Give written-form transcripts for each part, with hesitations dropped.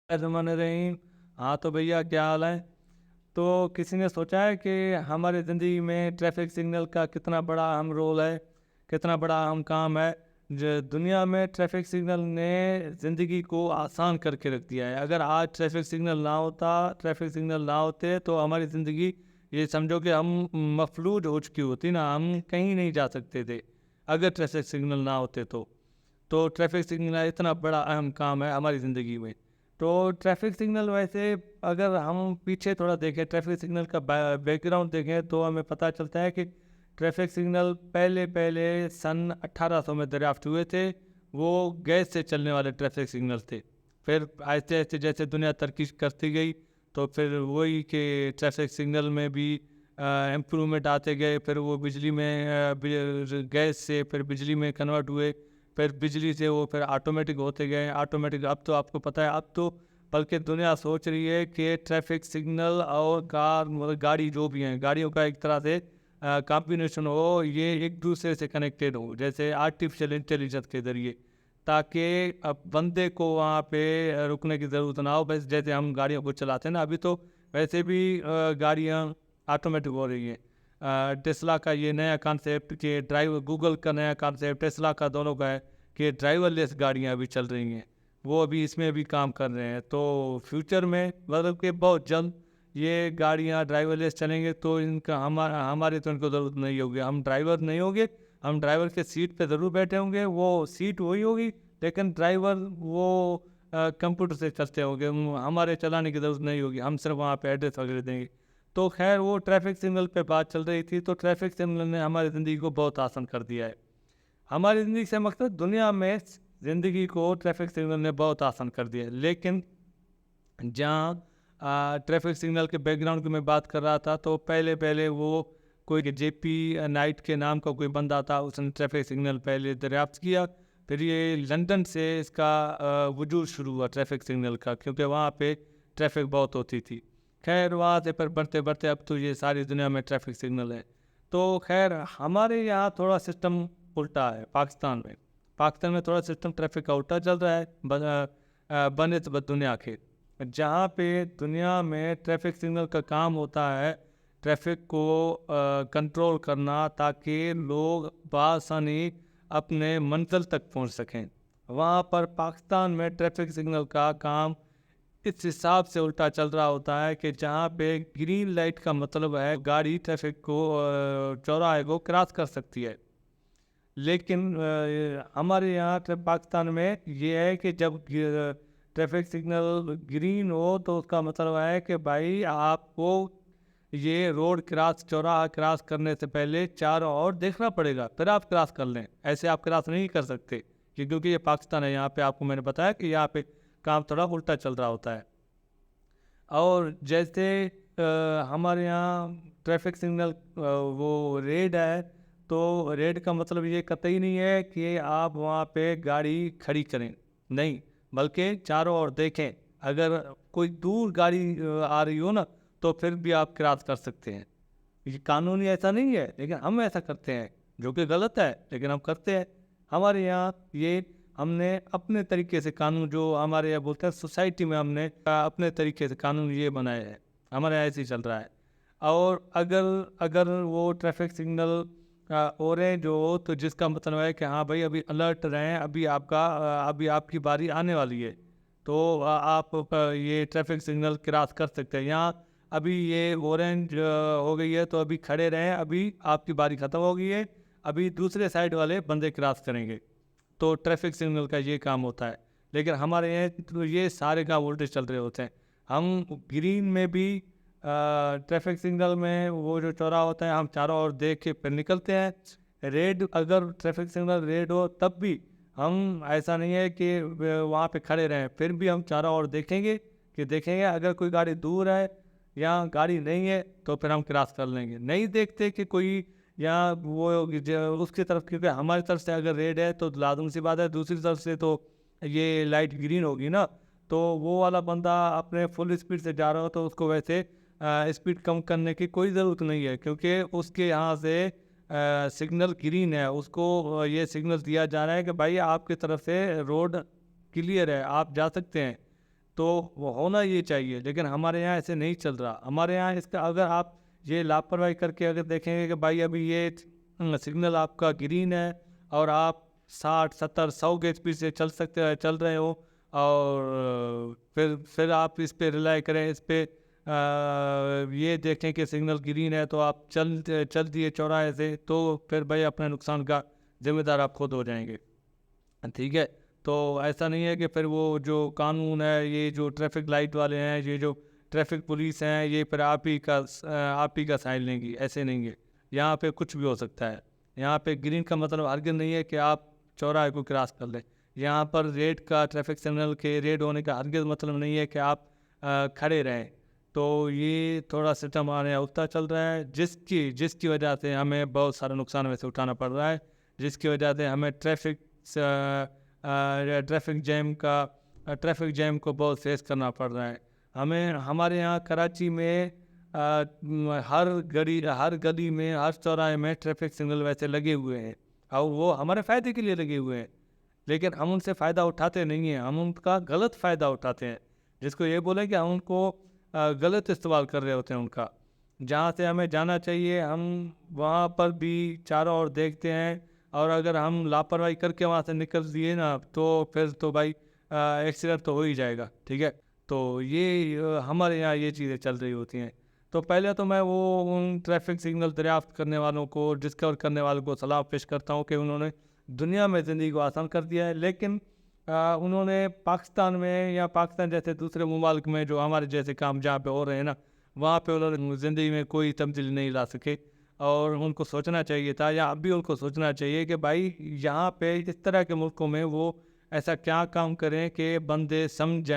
ज़मान रहीम। हाँ तो भैया क्या हाल है। तो किसी ने सोचा है कि हमारी ज़िंदगी में ट्रैफिक सिग्नल का कितना बड़ा अहम रोल है, कितना बड़ा अहम काम है। जो दुनिया में ट्रैफिक सिग्नल ने ज़िंदगी को आसान करके रख दिया है। अगर आज ट्रैफिक सिग्नल ना होते तो हमारी ज़िंदगी, ये समझो कि हम मफलूज हो चुकी होती ना, हम कहीं नहीं जा सकते थे अगर ट्रैफिक सिग्नल ना होते तो ट्रैफिक सिग्नल इतना बड़ा अहम काम है हमारी ज़िंदगी में। तो ट्रैफिक सिग्नल वैसे, अगर हम पीछे थोड़ा देखें, ट्रैफिक सिग्नल का बैकग्राउंड देखें तो हमें पता चलता है कि ट्रैफिक सिग्नल पहले पहले सन 1800 में दरियाफ्त हुए थे। वो गैस से चलने वाले ट्रैफिक सिग्नल थे। फिर आहिस्ते आहिस्ते जैसे दुनिया तरक्की करती गई तो फिर वही कि ट्रैफिक सिग्नल में भी इम्प्रूवमेंट आते गए। फिर वो बिजली में गैस से फिर बिजली में कन्वर्ट हुए। फिर बिजली से वो फिर ऑटोमेटिक होते गए। ऑटोमेटिक अब तो आपको पता है, अब तो बल्कि दुनिया सोच रही है कि ट्रैफिक सिग्नल और कार, मतलब गाड़ी जो भी हैं, गाड़ियों का एक तरह से कॉम्बिनेशन हो, ये एक दूसरे से कनेक्टेड हो, जैसे आर्टिफिशियल इंटेलिजेंस के ज़रिए, ताकि अब बंदे को वहाँ पे रुकने की ज़रूरत ना हो। बस जैसे हम गाड़ियों को चलाते हैं ना, अभी तो वैसे भी गाड़ियाँ ऑटोमेटिक हो रही हैं। टेस्ला का ये नया कॉन्सेप्ट कि ड्राइवर, गूगल का नया कॉन्सेप्ट, टेस्ला का, दोनों का है कि ड्राइवरलेस गाड़ियाँ अभी चल रही हैं। वो अभी इसमें भी काम कर रहे हैं। तो फ्यूचर में मतलब कि बहुत जल्द ये गाड़ियाँ ड्राइवरलेस चलेंगे तो इनका हमारे तो इनको ज़रूरत नहीं होगी। हम ड्राइवर नहीं होंगे, हम ड्राइवर के सीट पे ज़रूर बैठे होंगे, वो सीट वही होगी लेकिन ड्राइवर वो कंप्यूटर से चलते होंगे। हमारे चलाने की ज़रूरत नहीं होगी, हम सिर्फ वहाँ पे एड्रेस वगैरह देंगे। तो खैर, वो ट्रैफिक सिग्नल पे बात चल रही थी। तो ट्रैफिक सिग्नल ने हमारी ज़िंदगी को बहुत आसान कर दिया है। हमारी ज़िंदगी से मकसद, दुनिया में ज़िंदगी को ट्रैफिक सिग्नल ने बहुत आसान कर दिया है। लेकिन जहाँ ट्रैफिक सिग्नल के बैकग्राउंड की मैं बात कर रहा था, तो पहले पहले वो कोई जेपी नाइट के नाम का कोई बंदा था, उसने ट्रैफिक सिग्नल पहले दरियाफ्त किया। फिर ये लंदन से इसका वजूद शुरू हुआ ट्रैफिक सिग्नल का, क्योंकि वहाँ पे ट्रैफिक बहुत होती थी। खैर, वहाँ से फिर बढ़ते बढ़ते अब तो ये सारी दुनिया में ट्रैफिक सिग्नल है। तो खैर, हमारे यहाँ थोड़ा सिस्टम उल्टा है। पाकिस्तान में थोड़ा सिस्टम ट्रैफिक का उल्टा चल रहा है बनस्बत दुनिया के। जहाँ पे दुनिया में ट्रैफिक सिग्नल का काम होता है ट्रैफिक को कंट्रोल करना, ताकि लोग बआसानी अपने मंजिल तक पहुँच सकें, वहाँ पर पाकिस्तान में ट्रैफिक सिग्नल का काम इस हिसाब से उल्टा चल रहा होता है कि जहाँ पे ग्रीन लाइट का मतलब है गाड़ी ट्रैफिक को, चौराहे को क्रॉस कर सकती है। लेकिन हमारे यहाँ पाकिस्तान में ये है कि जब ट्रैफिक सिग्नल ग्रीन हो तो उसका मतलब है कि भाई आपको ये रोड क्रॉस, चौराहा क्रॉस करने से पहले चारों ओर देखना पड़ेगा, फिर आप क्रॉस कर लें। ऐसे आप क्रॉस नहीं कर सकते क्योंकि ये पाकिस्तान है। यहाँ पे आपको मैंने बताया कि यहाँ पे काम थोड़ा उल्टा चल रहा होता है। और जैसे हमारे यहाँ ट्रैफिक सिग्नल वो रेड है, तो रेड का मतलब ये कतई नहीं है कि आप वहाँ पे गाड़ी खड़ी करें, नहीं, बल्कि चारों ओर देखें। अगर कोई दूर गाड़ी आ रही हो ना, तो फिर भी आप क्रॉस कर सकते हैं। ये कानूनी ऐसा नहीं है, लेकिन हम ऐसा करते हैं, जो कि गलत है, लेकिन हम करते हैं। हमारे यहाँ ये, हमने अपने तरीके से कानून, जो हमारे यहाँ बोलते हैं सोसाइटी में, हमने अपने तरीके से कानून ये बनाए हैं। हमारे यहाँ ऐसे ही चल रहा है। और अगर अगर वो ट्रैफिक सिग्नल ऑरेंज हो तो जिसका मतलब है कि हाँ भाई, अभी अलर्ट रहें, अभी आपकी बारी आने वाली है, तो आप ये ट्रैफिक सिग्नल क्रॉस कर सकते हैं। यहाँ अभी ये ऑरेंज हो गई है तो अभी खड़े रहें, अभी आपकी बारी ख़त्म हो गई है, अभी दूसरे साइड वाले बंदे क्रॉस करेंगे। तो ट्रैफिक सिग्नल का ये काम होता है। लेकिन हमारे यहाँ तो ये सारे काम उल्टे चल रहे होते हैं। हम ग्रीन में भी, ट्रैफिक सिग्नल में वो जो चौराहा होता है, हम चारों ओर देख के फिर निकलते हैं। रेड, अगर ट्रैफिक सिग्नल रेड हो तब भी हम, ऐसा नहीं है कि वहाँ पे खड़े रहें, फिर भी हम चारों ओर देखेंगे अगर कोई गाड़ी दूर है या गाड़ी नहीं है तो फिर हम क्रॉस कर लेंगे। नहीं देखते कि कोई या वो उसकी तरफ, क्योंकि हमारी तरफ से अगर रेड है तो लाजमी सी बात है दूसरी तरफ से तो ये लाइट ग्रीन होगी ना। तो वो वाला बंदा अपने फुल स्पीड से जा रहा हो तो उसको वैसे स्पीड कम करने की कोई ज़रूरत नहीं है, क्योंकि उसके यहाँ से सिग्नल ग्रीन है। उसको ये सिग्नल दिया जा रहा है कि भाई आपकी तरफ से रोड क्लियर है, आप जा सकते हैं। تو وہ ہونا یہ چاہیے، لیکن ہمارے یہاں ایسے نہیں چل رہا. ہمارے یہاں اس کا اگر آپ یہ لاپرواہی کر کے اگر دیکھیں گے کہ بھائی ابھی یہ سگنل آپ کا گرین ہے اور آپ 60 70 100 کے اسپیڈ سے چل رہے ہو، اور پھر آپ اس پہ ریلائی کریں، اس پہ یہ دیکھیں کہ سگنل گرین ہے تو آپ چل دیے چوراہے سے، تو پھر بھائی اپنے نقصان کا ذمہ دار آپ خود ہو جائیں گے. ٹھیک ہے، تو ایسا نہیں ہے کہ پھر وہ جو قانون ہے، یہ جو ٹریفک لائٹ والے ہیں، یہ جو ٹریفک پولیس ہیں، یہ پھر آپ ہی کا سائن لیں گی. ایسے نہیں ہے، یہاں پہ کچھ بھی ہو سکتا ہے. یہاں پہ گرین کا مطلب ہرگز نہیں ہے کہ آپ چوراہے کو کراس کر لیں. یہاں پر ریڈ کا، ٹریفک سگنل کے ریڈ ہونے کا ہرگز مطلب نہیں ہے کہ آپ کھڑے رہیں. تو یہ تھوڑا سسٹم ہمارے یہاں اٹھتا چل رہا ہے، جس کی وجہ سے ہمیں بہت سارا نقصان میں سے اٹھانا پڑ رہا ہے، جس کی وجہ سے ہمیں ٹریفک جیم کو بہت فیس کرنا پڑ رہا ہے. ہمارے یہاں کراچی میں ہر گلی میں، ہر چوراہے میں ٹریفک سگنل ویسے لگے ہوئے ہیں، اور وہ ہمارے فائدے کے لیے لگے ہوئے ہیں، لیکن ہم ان سے فائدہ اٹھاتے نہیں ہیں. ہم ان کا غلط فائدہ اٹھاتے ہیں، جس کو یہ بولیں کہ ہم ان کو غلط استعمال کر رہے ہوتے ہیں ان کا. جہاں سے ہمیں جانا چاہیے ہم وہاں پر بھی چاروں اور دیکھتے ہیں، اور اگر ہم لاپرواہی کر کے وہاں سے نکل دیے نا تو پھر تو بھائی ایکسیڈنٹ تو ہو ہی جائے گا. ٹھیک ہے، تو یہ ہمارے یہاں یہ چیزیں چل رہی ہوتی ہیں. تو پہلے تو میں ان ٹریفک سگنل دریافت کرنے والوں کو، ڈسکور کرنے والوں کو سلام پیش کرتا ہوں کہ انہوں نے دنیا میں زندگی کو آسان کر دیا ہے، لیکن انہوں نے پاکستان میں یا پاکستان جیسے دوسرے ممالک میں جو ہمارے جیسے کام جہاں پہ ہو رہے ہیں نا، وہاں پہ انہوں نے زندگی میں کوئی تبدیلی نہیں لا سکے. اور ان کو سوچنا چاہیے تھا، یا اب بھی ان کو سوچنا چاہیے کہ بھائی یہاں پہ اس طرح کے ملکوں میں وہ ایسا کیا کام کریں کہ بندے سمجھ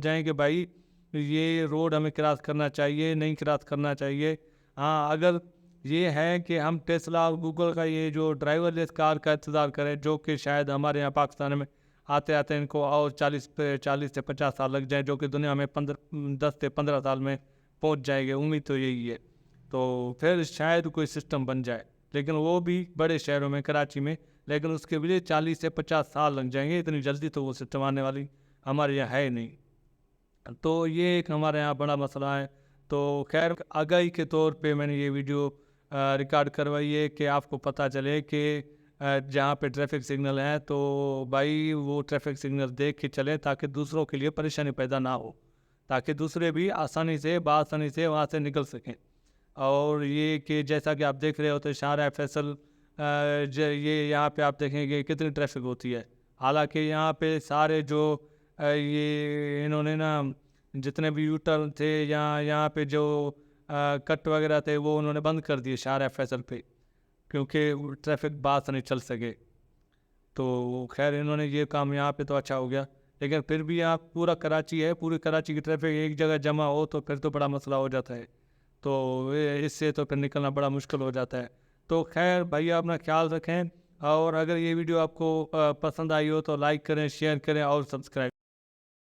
جائیں کہ بھائی یہ روڈ ہمیں کراس کرنا چاہیے، نہیں کراس کرنا چاہیے. ہاں، اگر یہ ہے کہ ہم ٹیسلا اور گوگل کا یہ جو ڈرائیور لیس کار کا انتظار کریں، جو کہ شاید ہمارے یہاں پاکستان میں آتے ان کو اور 40 سے 50 سال لگ جائیں، جو کہ دنیا میں 10 سے 15 سال میں پہنچ جائے گے. امید تو یہی ہے. تو پھر شاید کوئی سسٹم بن جائے، لیکن وہ بھی بڑے شہروں میں، کراچی میں، لیکن اس کے لیے 40 سے 50 سال لگ جائیں گے. اتنی جلدی تو وہ سسٹم آنے والی ہمارے یہاں ہے نہیں. تو یہ ایک ہمارے یہاں بڑا مسئلہ ہے. تو خیر، آگاہی کے طور پہ میں نے یہ ویڈیو ریکارڈ کروائی ہے کہ آپ کو پتہ چلے کہ جہاں پہ ٹریفک سگنل ہیں تو بھائی وہ ٹریفک سگنل دیکھ کے چلیں، تاکہ دوسروں کے لیے پریشانی پیدا نہ ہو، تاکہ دوسرے بھی آسانی سے وہاں سے نکل سکیں. اور یہ کہ جیسا کہ آپ دیکھ رہے ہوتے شاہراہ فیصل، یہ یہاں پہ آپ دیکھیں گے کتنی ٹریفک ہوتی ہے. حالانکہ یہاں پہ سارے جو یہ انہوں نے نا جتنے بھی یو ٹرن تھے یا یہاں پہ جو کٹ وغیرہ تھے، وہ انہوں نے بند کر دیے شاہراہ فیصل پہ، کیونکہ ٹریفک بات نہیں چل سکے. تو خیر انہوں نے یہ کام یہاں پہ تو اچھا ہو گیا، لیکن پھر بھی یہاں پورا کراچی ہے، پوری کراچی کی ٹریفک ایک جگہ جمع ہو تو پھر تو بڑا مسئلہ ہو جاتا ہے. تو اس سے تو پھر نکلنا بڑا مشکل ہو جاتا ہے. تو خیر بھائی، اپنا خیال رکھیں، اور اگر یہ ویڈیو آپ کو پسند آئی ہو تو لائک کریں، شیئر کریں اور سبسکرائب